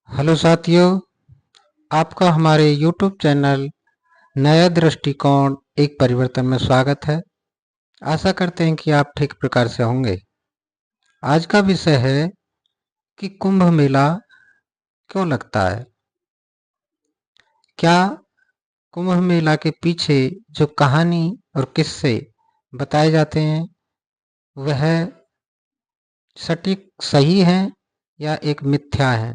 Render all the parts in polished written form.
Hello साथियों, आपका हमारे YouTube चैनल नया दृष्टिकोण एक परिवर्तन में स्वागत है। आशा करते हैं कि आप ठीक प्रकार से होंगे। आज का विषय है कि कुंभ मेला क्यों लगता है। क्या कुंभ मेला के पीछे जो कहानी और किस्से बताए जाते हैं वह सटीक सही है या एक मिथ्या है।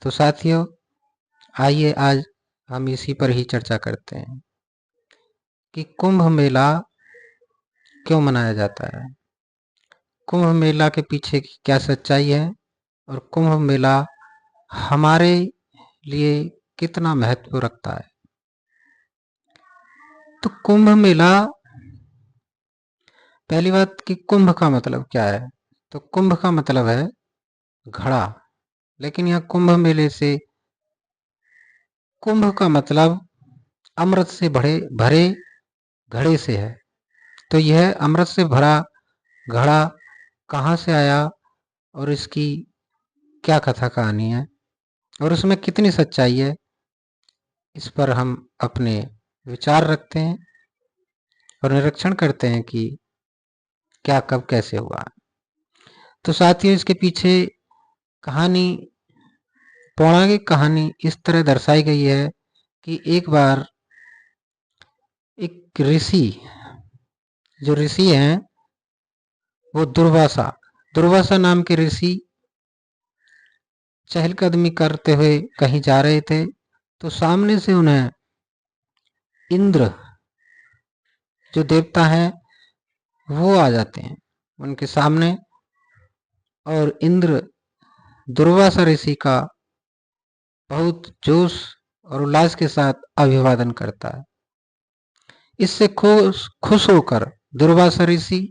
तो साथियों, आइए आज हम इसी पर ही चर्चा करते हैं कि कुंभ मेला क्यों मनाया जाता है, कुंभ मेला के पीछे की क्या सच्चाई है और कुंभ मेला हमारे लिए कितना महत्व रखता है। तो कुंभ मेला, पहली बात कि कुंभ का मतलब क्या है। तो कुंभ का मतलब है घड़ा, लेकिन यह कुंभ मेले से कुंभ का मतलब अमृत से भरे घड़े से है। तो यह अमृत से भरा घड़ा कहाँ से आया और इसकी क्या कथा कहानी है और उसमें कितनी सच्चाई है, इस पर हम अपने विचार रखते हैं और निरीक्षण करते हैं कि क्या कब कैसे हुआ। तो साथियों, इसके पीछे कहानी, पौराणिक कहानी इस तरह दर्शाई गई है कि एक बार एक ऋषि, जो ऋषि हैं वो दुर्वासा नाम के ऋषि चहलकदमी करते हुए कहीं जा रहे थे। तो सामने से उन्हें इंद्र, जो देवता हैं, वो आ जाते हैं उनके सामने और इंद्र दुर्वासा ऋषि का बहुत जोश और उल्लास के साथ अभिवादन करता है। इससे खुश खुश होकर दुर्वासा ऋषि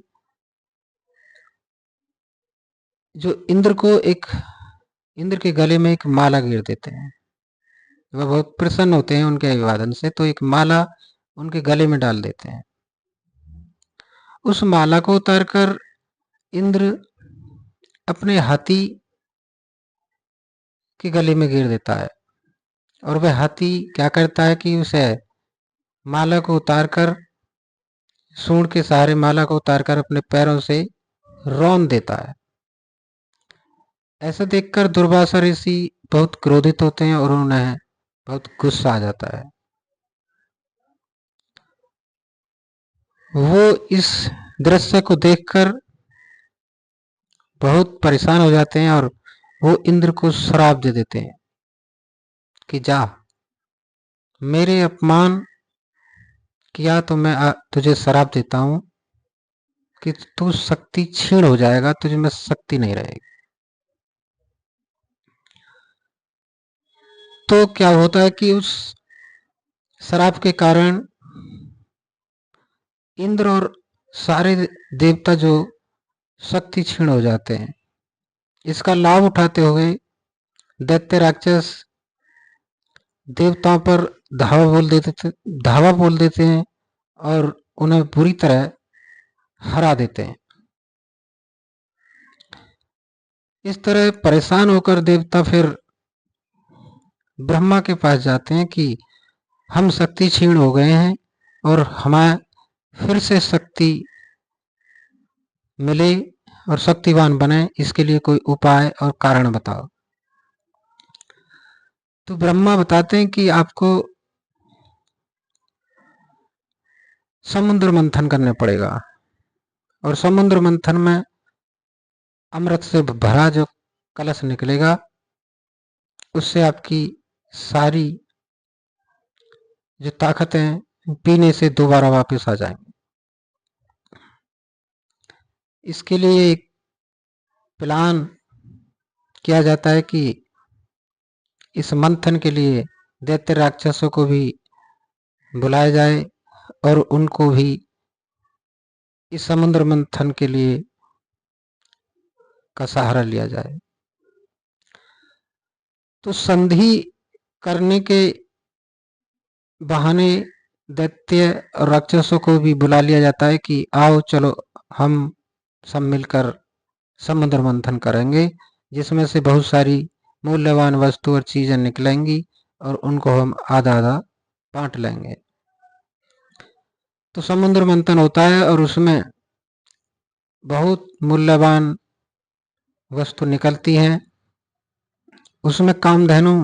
जो इंद्र के गले में एक माला गिर देते हैं। वह बहुत प्रसन्न होते हैं उनके अभिवादन से, तो एक माला उनके गले में डाल देते हैं। उस माला को उतारकर इंद्र अपने हाथी के गले में गिर देता है और वह हाथी क्या करता है कि उसे माला को उतारकर, सूंड के सहारे माला को उतारकर अपने पैरों से रौंद देता है। ऐसा देखकर दुर्वासा ऋषि बहुत क्रोधित होते हैं और उन्हें बहुत गुस्सा आ जाता है। वो इस दृश्य को देखकर बहुत परेशान हो जाते हैं और वो इंद्र को श्राप दे देते हैं कि जा, मेरे अपमान किया तो मैं तुझे श्राप देता हूं कि तू शक्ति क्षीण हो जाएगा, तुझे में शक्ति नहीं रहेगी। तो क्या होता है कि उस श्राप के कारण इंद्र और सारे देवता जो शक्ति क्षीण हो जाते हैं। इसका लाभ उठाते हुए दैत्य राक्षस देवताओं पर धावा बोल देते हैं और उन्हें बुरी तरह हरा देते हैं। इस तरह परेशान होकर देवता फिर ब्रह्मा के पास जाते हैं कि हम शक्ति क्षीण हो गए हैं और हमें फिर से शक्ति मिले और शक्तिवान बने, इसके लिए कोई उपाय और कारण बताओ। तो ब्रह्मा बताते हैं कि आपको समुद्र मंथन करने पड़ेगा और समुद्र मंथन में अमृत से भरा जो कलश निकलेगा उससे आपकी सारी जो ताकतें पीने से दोबारा वापस आ जाएंगी। इसके लिए एक प्लान किया जाता है कि इस मंथन के लिए दैत्य राक्षसों को भी बुलाया जाए और उनको भी इस समुद्र मंथन के लिए का सहारा लिया जाए। तो संधि करने के बहाने दैत्य और राक्षसों को भी बुला लिया जाता है कि आओ चलो हम सब मिलकर समुद्र मंथन करेंगे, जिसमें से बहुत सारी मूल्यवान वस्तु और चीजें निकलेंगी और उनको हम आधा आधा बांट लेंगे। तो समुद्र मंथन होता है और उसमें बहुत मूल्यवान वस्तु निकलती हैं। उसमें कामधेनु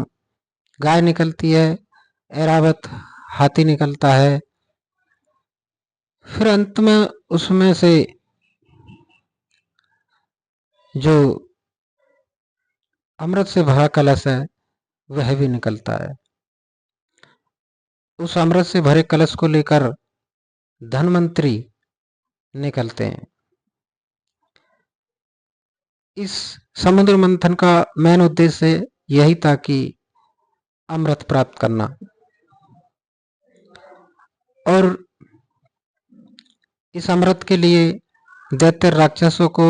गाय निकलती है, ऐरावत हाथी निकलता है। फिर अंत में उसमें से जो अमृत से भरा कलश है वह भी निकलता है। उस अमृत से भरे कलश को लेकर धनवंतरी निकलते हैं। इस समुद्र मंथन का मेन उद्देश्य यही था कि अमृत प्राप्त करना। और इस अमृत के लिए दैत्य राक्षसों को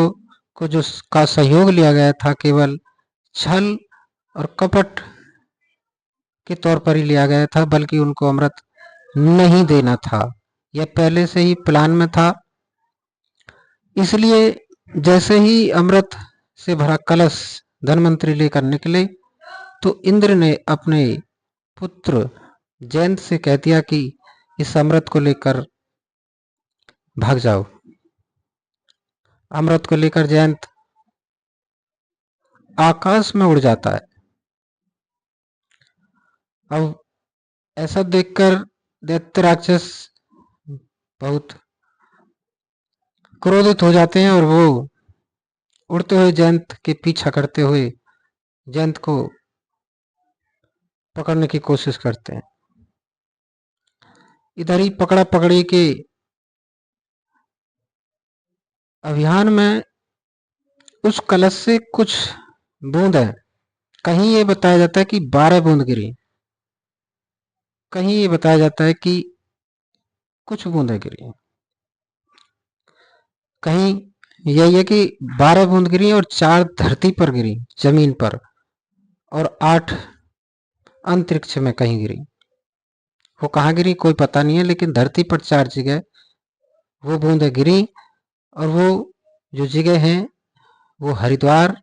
जो का सहयोग लिया गया था केवल छल और कपट के तौर पर ही लिया गया था, बल्कि उनको अमृत नहीं देना था। यह पहले से ही प्लान में था। इसलिए जैसे ही अमृत से भरा कलश धनवंतरी लेकर निकले तो इंद्र ने अपने पुत्र जयंत से कह दिया कि इस अमृत को लेकर भाग जाओ। अमृत को लेकर जयंत आकाश में उड़ जाता है। अब ऐसा देखकर दैत्य राक्षस बहुत क्रोधित हो जाते हैं और वो उड़ते हुए जयंत के पीछा करते हुए जयंत को पकड़ने की कोशिश करते हैं। इधर ही पकड़ा पकड़ी के अभियान में उस कलश से कुछ बूंद है। कहीं ये बताया जाता है कि 12 बूंद गिरी, कहीं ये बताया जाता है कि कुछ बूंदें गिरी, कहीं यही है कि 12 बूंद गिरी और 4 धरती पर गिरी जमीन पर और 8 अंतरिक्ष में कहीं गिरी। वो कहाँ गिरी कोई पता नहीं है, लेकिन धरती पर 4 जगह वो बूंदें गिरी। और वो जो जगह हैं वो हरिद्वार,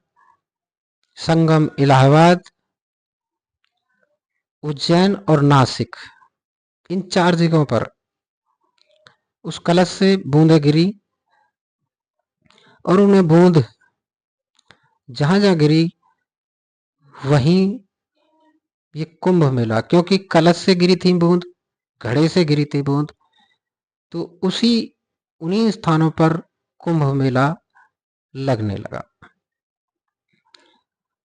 संगम इलाहाबाद, उज्जैन और नासिक, इन 4 जगहों पर उस कलश से बूंदें गिरी। और उन्हें बूंद जहां जहां गिरी वहीं ये कुंभ मेला, क्योंकि कलश से गिरी थी बूंद, घड़े से गिरी थी बूंद, तो उन्हीं स्थानों पर कुंभ मेला लगने लगा।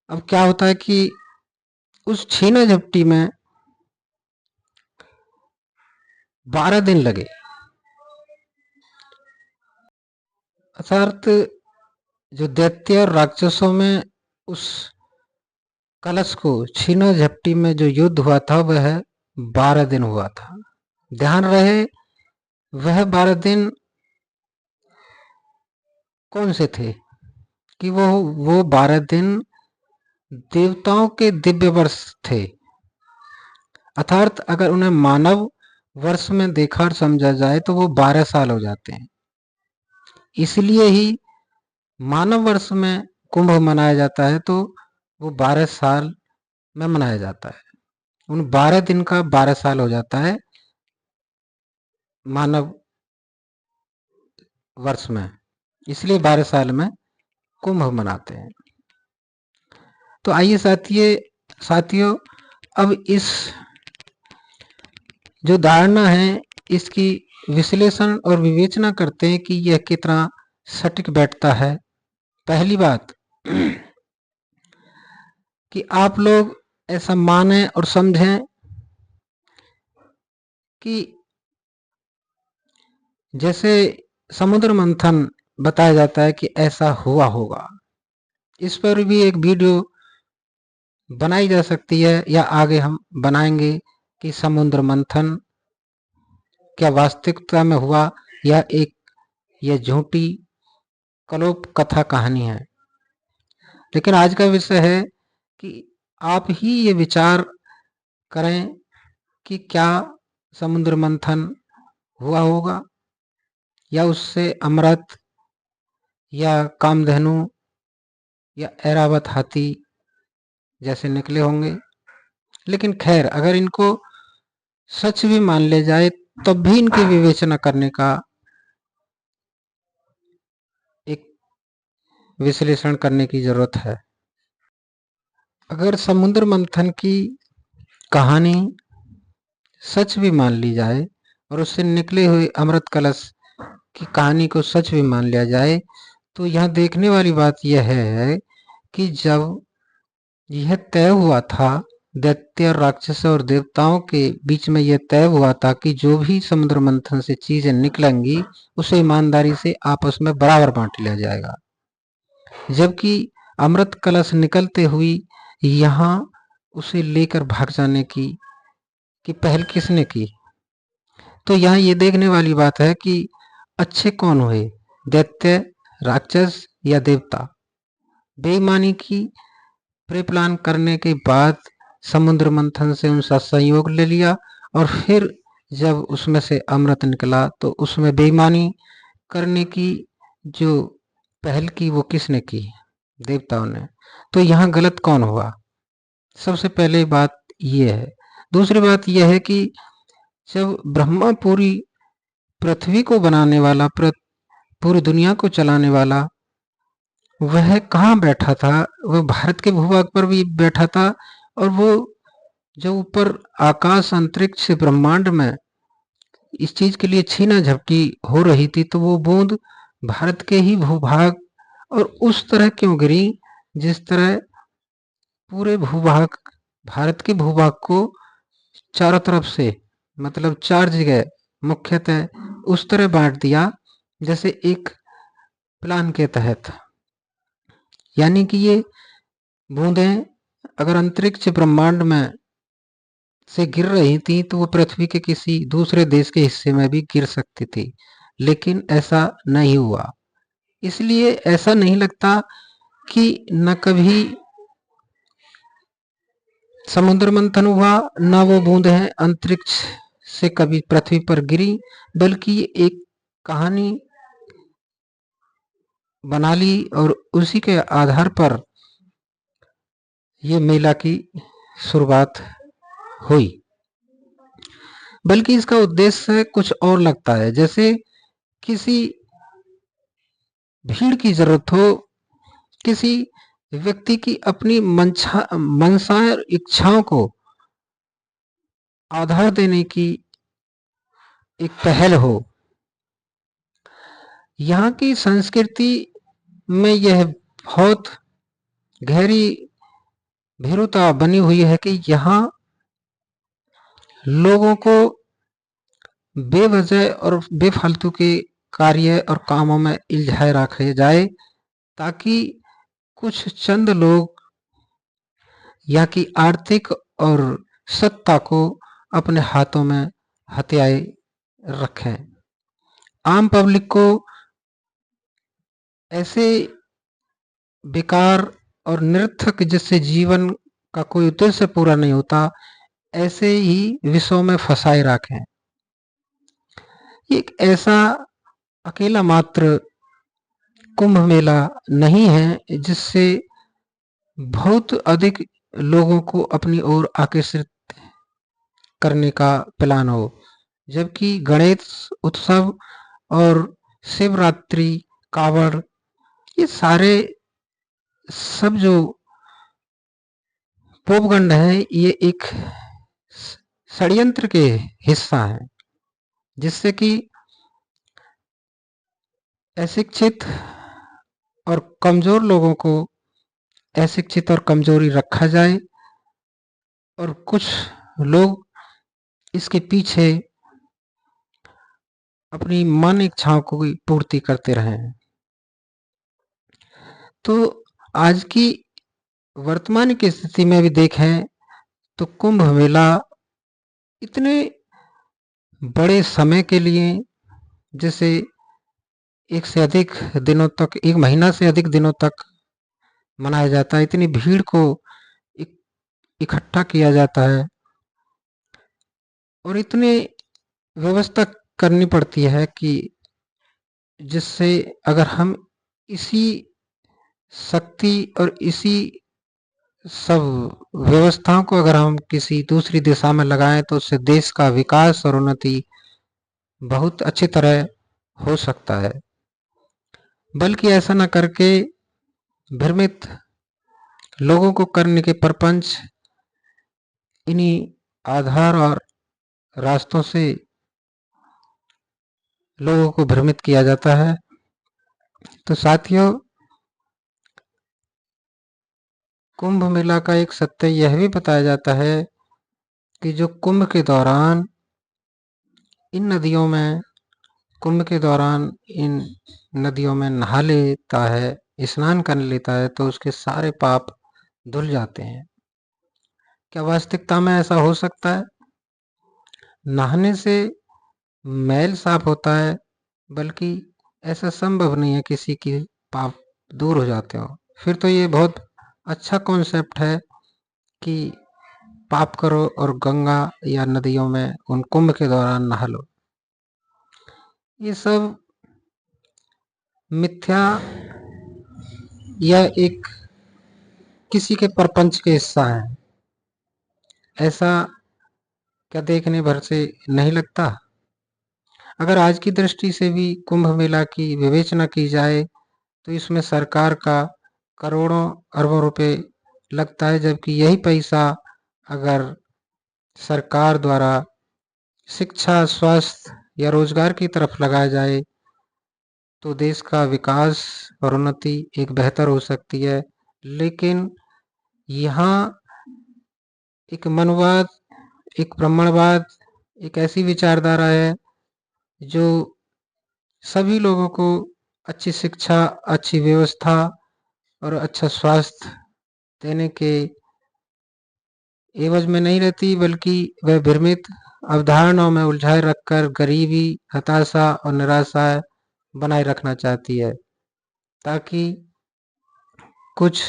अब क्या होता है कि उस छीना झपटी में 12 दिन लगे। अर्थात जो दैत्य और राक्षसों में उस कलश को छीना झपटी में जो युद्ध हुआ था वह 12 दिन हुआ था। ध्यान रहे वह 12 दिन कौन से थे कि वो 12 दिन देवताओं के दिव्य वर्ष थे। अर्थात अगर उन्हें मानव वर्ष में देखा और समझा जाए तो वो 12 साल हो जाते हैं। इसलिए ही मानव वर्ष में कुंभ मनाया जाता है, तो वो 12 साल में मनाया जाता है। उन 12 दिन का 12 साल हो जाता है मानव वर्ष में, इसलिए 12 साल में कुंभ मनाते हैं। तो आइए साथियों अब इस जो धारणा है इसकी विश्लेषण और विवेचना करते हैं कि यह कितना सटीक बैठता है। पहली बात कि आप लोग ऐसा माने और समझें कि जैसे समुद्र मंथन बताया जाता है कि ऐसा हुआ होगा, इस पर भी एक वीडियो बनाई जा सकती है या आगे हम बनाएंगे कि समुद्र मंथन क्या वास्तविकता में हुआ या यह झूठी कल्प कथा कहानी है। लेकिन आज का विषय है कि आप ही ये विचार करें कि क्या समुद्र मंथन हुआ होगा या उससे अमृत या कामधेनु या ऐरावत हाथी जैसे निकले होंगे। लेकिन खैर, अगर इनको सच भी मान ले जाए तब भी इनकी विवेचना करने का एक विश्लेषण करने की जरूरत है। अगर समुद्र मंथन की कहानी सच भी मान ली जाए और उससे निकले हुए अमृत कलश की कहानी को सच भी मान लिया जाए, तो यहाँ देखने वाली बात यह है कि जब यह तय हुआ था, दैत्य और राक्षस और देवताओं के बीच में यह तय हुआ था कि जो भी समुद्र मंथन से चीजें निकलेंगी उसे ईमानदारी से आपस में बराबर बांट लिया जाएगा। जबकि अमृत कलश निकलते हुई यहाँ उसे लेकर भाग जाने की पहल किसने की? तो यहाँ ये देखने वाली बात है कि अच्छे कौन हुए, दैत्य, राक्षस या देवता? बेईमानी की प्री प्लान करने के बाद समुद्र मंथन से उनका संयोग ले लिया और फिर जब उसमें से अमृत निकला तो उसमें बेईमानी करने की जो पहल की वो किसने की? देवताओं ने। तो यहाँ गलत कौन हुआ? सबसे पहले बात ये है। दूसरी बात यह है कि जब ब्रह्मा पूरी पृथ्वी को बनाने वाला, पूरी दुनिया को चलाने वाला, वह कहाँ बैठा था? वह भारत के भूभाग पर भी बैठा था और वो जो ऊपर आकाश अंतरिक्ष ब्रह्मांड में इस चीज के लिए छीना झपटी हो रही थी, तो वो बूंद भारत के ही भूभाग और उस तरह क्यों गिरी जिस तरह पूरे भूभाग, भारत के भूभाग को चारों तरफ से, मतलब 4 जगह मुख्यतः उस तरह बांट दिया जैसे एक प्लान के तहत। यानी कि ये बूंदें अगर अंतरिक्ष ब्रह्मांड में से गिर रही थी तो वो पृथ्वी के किसी दूसरे देश के हिस्से में भी गिर सकती थी, लेकिन ऐसा नहीं हुआ। इसलिए ऐसा नहीं लगता कि न कभी समुद्र मंथन हुआ, न वो बूंदें अंतरिक्ष से कभी पृथ्वी पर गिरी, बल्कि एक कहानी बना ली और उसी के आधार पर ये मेला की शुरुआत हुई। बल्कि इसका उद्देश्य कुछ और लगता है, जैसे किसी भीड़ की जरूरत हो, किसी व्यक्ति की अपनी मनसा और इच्छाओं को आधार देने की एक पहल हो। यहाँ की संस्कृति में यह बहुत गहरी भीरुता बनी हुई है कि यहाँ लोगों को बेवजह और बेफालतू के कार्य और कामों में उलझाए रखे जाए, ताकि कुछ चंद लोग यहाँ की आर्थिक और सत्ता को अपने हाथों में हथियाए रखें। आम पब्लिक को ऐसे बेकार और निरर्थक, जिससे जीवन का कोई उद्देश्य पूरा नहीं होता, ऐसे ही विषयों में फंसाए रखें। एक ऐसा अकेला मात्र कुंभ मेला नहीं है जिससे बहुत अधिक लोगों को अपनी ओर आकर्षित करने का प्लान हो, जबकि गणेश उत्सव और शिवरात्रि, कावड़, ये सारे सब जो पोपगंड है, ये एक षड्यंत्र के हिस्सा है, जिससे कि अशिक्षित और कमजोर लोगों को अशिक्षित और कमजोरी रखा जाए और कुछ लोग इसके पीछे अपनी मन इच्छाओं को पूर्ति करते रहे। तो आज की वर्तमान की स्थिति में भी देखें तो कुंभ मेला इतने बड़े समय के लिए, जैसे एक से अधिक दिनों तक, 1 महीना से अधिक दिनों तक मनाया जाता है, इतनी भीड़ को इकट्ठा किया जाता है और इतने व्यवस्था करनी पड़ती है कि जिससे अगर हम इसी शक्ति और इसी सब व्यवस्थाओं को अगर हम किसी दूसरी दिशा में लगाएं तो उससे देश का विकास और उन्नति बहुत अच्छी तरह हो सकता है। बल्कि ऐसा न करके भ्रमित लोगों को करने के प्रपंच इन्हीं आधार और रास्तों से लोगों को भ्रमित किया जाता है। तो साथियों, कुंभ मेला का एक सत्य यह भी बताया जाता है कि जो कुंभ के दौरान इन नदियों में कुंभ के दौरान इन नदियों में नहा लेता है, स्नान कर लेता है, तो उसके सारे पाप धुल जाते हैं। क्या वास्तविकता में ऐसा हो सकता है? नहाने से मैल साफ होता है, बल्कि ऐसा संभव नहीं है किसी की पाप दूर हो जाते हो। फिर तो ये बहुत अच्छा कॉन्सेप्ट है कि पाप करो और गंगा या नदियों में उन कुंभ के दौरान नहा लो। ये सब मिथ्या या एक किसी के प्रपंच के हिस्सा है। ऐसा क्या देखने भर से नहीं लगता? अगर आज की दृष्टि से भी कुंभ मेला की विवेचना की जाए तो इसमें सरकार का करोड़ों अरबों रुपए लगता है, जबकि यही पैसा अगर सरकार द्वारा शिक्षा, स्वास्थ्य या रोजगार की तरफ लगाया जाए तो देश का विकास और उन्नति एक बेहतर हो सकती है। लेकिन यहाँ एक मनवाद, एक ब्राह्मणवाद, एक ऐसी विचारधारा है जो सभी लोगों को अच्छी शिक्षा, अच्छी व्यवस्था और अच्छा स्वास्थ्य देने के एवज में नहीं रहती, बल्कि वह भ्रमित अवधारणाओं में उलझाए रखकर गरीबी, हताशा और निराशा बनाए रखना चाहती है, ताकि कुछ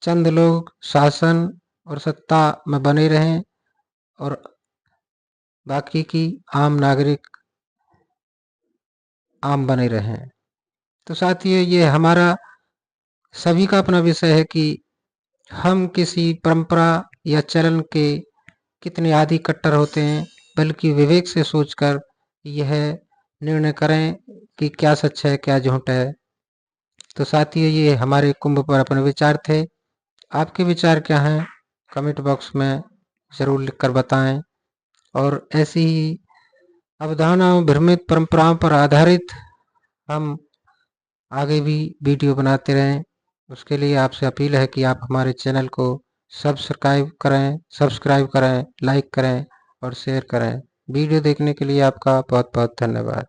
चंद लोग शासन और सत्ता में बने रहें और बाकी की आम नागरिक आम बने रहें। तो साथियों, ये हमारा सभी का अपना विषय है कि हम किसी परंपरा या चलन के कितने आदि कट्टर होते हैं, बल्कि विवेक से सोचकर यह निर्णय करें कि क्या सच है, क्या झूठ है। तो साथियों, ये हमारे कुंभ पर अपने विचार थे। आपके विचार क्या हैं? कमेंट बॉक्स में ज़रूर लिखकर बताएं। और ऐसी ही अवधारणाओं, भ्रमित परंपराओं पर आधारित हम आगे भी वीडियो बनाते रहें। उसके लिए आपसे अपील है कि आप हमारे चैनल को सब्सक्राइब करें, लाइक करें और शेयर करें। वीडियो देखने के लिए आपका बहुत बहुत धन्यवाद।